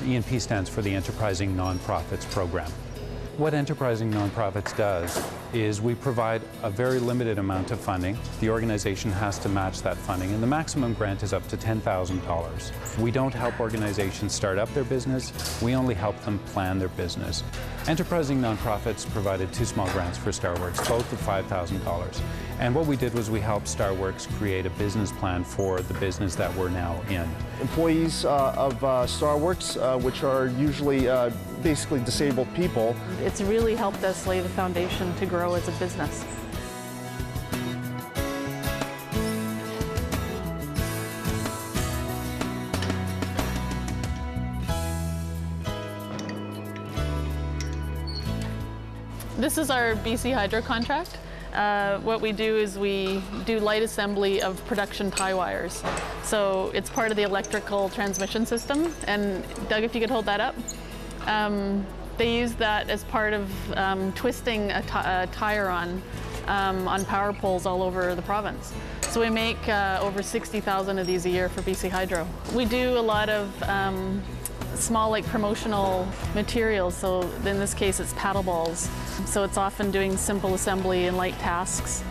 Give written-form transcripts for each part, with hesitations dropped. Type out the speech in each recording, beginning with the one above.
ENP stands for the Enterprising Nonprofits Program. What Enterprising Nonprofits does is we provide a very limited amount of funding. The organization has to match that funding, and the maximum grant is up to $10,000. We don't help organizations start up their business, we only help them plan their business. Enterprising Nonprofits provided 2 small grants for Starworks, both of $5,000. And what we did was we helped Starworks create a business plan for the business that we're now in. Employees of Starworks, which are usually basically disabled people. It's really helped us lay the foundation to grow as a business. This is our BC Hydro contract. What we do is we do light assembly of production tie wires. So it's part of the electrical transmission system. And Doug, if you could hold that up. They use that as part of twisting a tire on power poles all over the province. So we make over 60,000 of these a year for BC Hydro. We do a lot of small promotional materials, so in this case it's paddle balls. So it's often doing simple assembly and light tasks.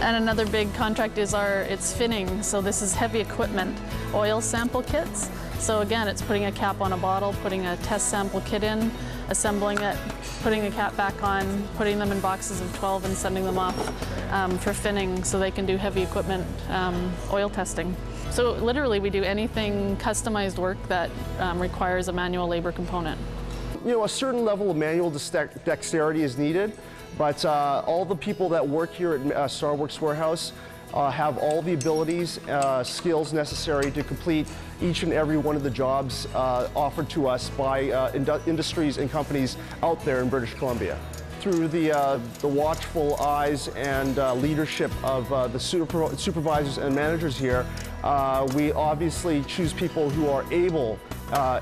And another big contract is it's finning, so this is heavy equipment, oil sample kits. So again, it's putting a cap on a bottle, putting a test sample kit in, assembling it, putting the cap back on, putting them in boxes of 12 and sending them off for finning so they can do heavy equipment oil testing. So literally we do anything customized work that requires a manual labor component. You know, a certain level of manual dexterity is needed, but all the people that work here at Starworks Warehouse have all the abilities, skills necessary to complete each and every one of the jobs offered to us by industries and companies out there in British Columbia. Through the watchful eyes and leadership of the supervisors and managers here, we obviously choose people who are able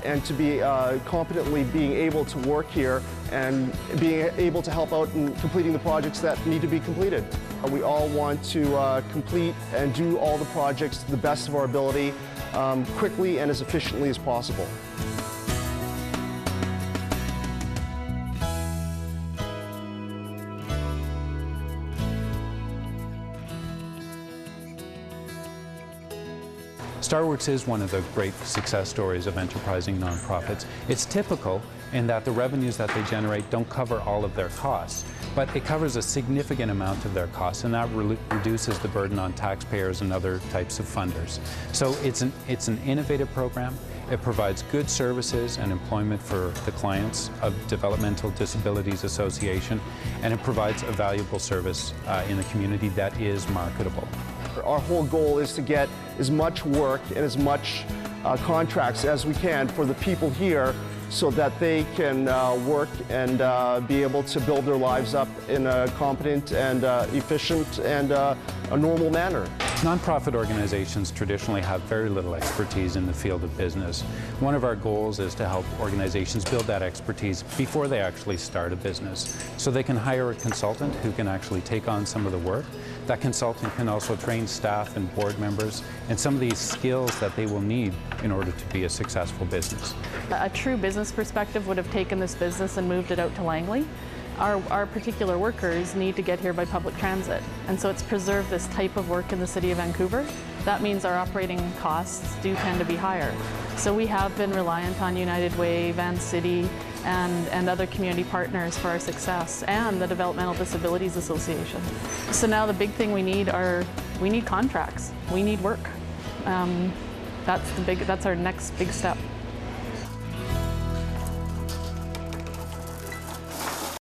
and to be competently being able to work here and being able to help out in completing the projects that need to be completed. We all want to complete and do all the projects to the best of our ability, quickly and as efficiently as possible. Starworks is one of the great success stories of enterprising nonprofits. It's typical in that the revenues that they generate don't cover all of their costs, but it covers a significant amount of their costs, and that reduces the burden on taxpayers and other types of funders. So it's an innovative program. It provides good services and employment for the clients of Developmental Disabilities Association, and it provides a valuable service in the community that is marketable. Our whole goal is to get as much work and as much contracts as we can for the people here so that they can work and be able to build their lives up in a competent and efficient and a normal manner. Nonprofit organizations traditionally have very little expertise in the field of business. One of our goals is to help organizations build that expertise before they actually start a business. So they can hire a consultant who can actually take on some of the work. That consultant can also train staff and board members and some of these skills that they will need in order to be a successful business. A true business perspective would have taken this business and moved it out to Langley. Our particular workers need to get here by public transit, and so it's preserved this type of work in the City of Vancouver. That means our operating costs do tend to be higher. So we have been reliant on United Way, Van City, and other community partners for our success, and the Developmental Disabilities Association. So now the big thing we need contracts. We need work. That's our next big step.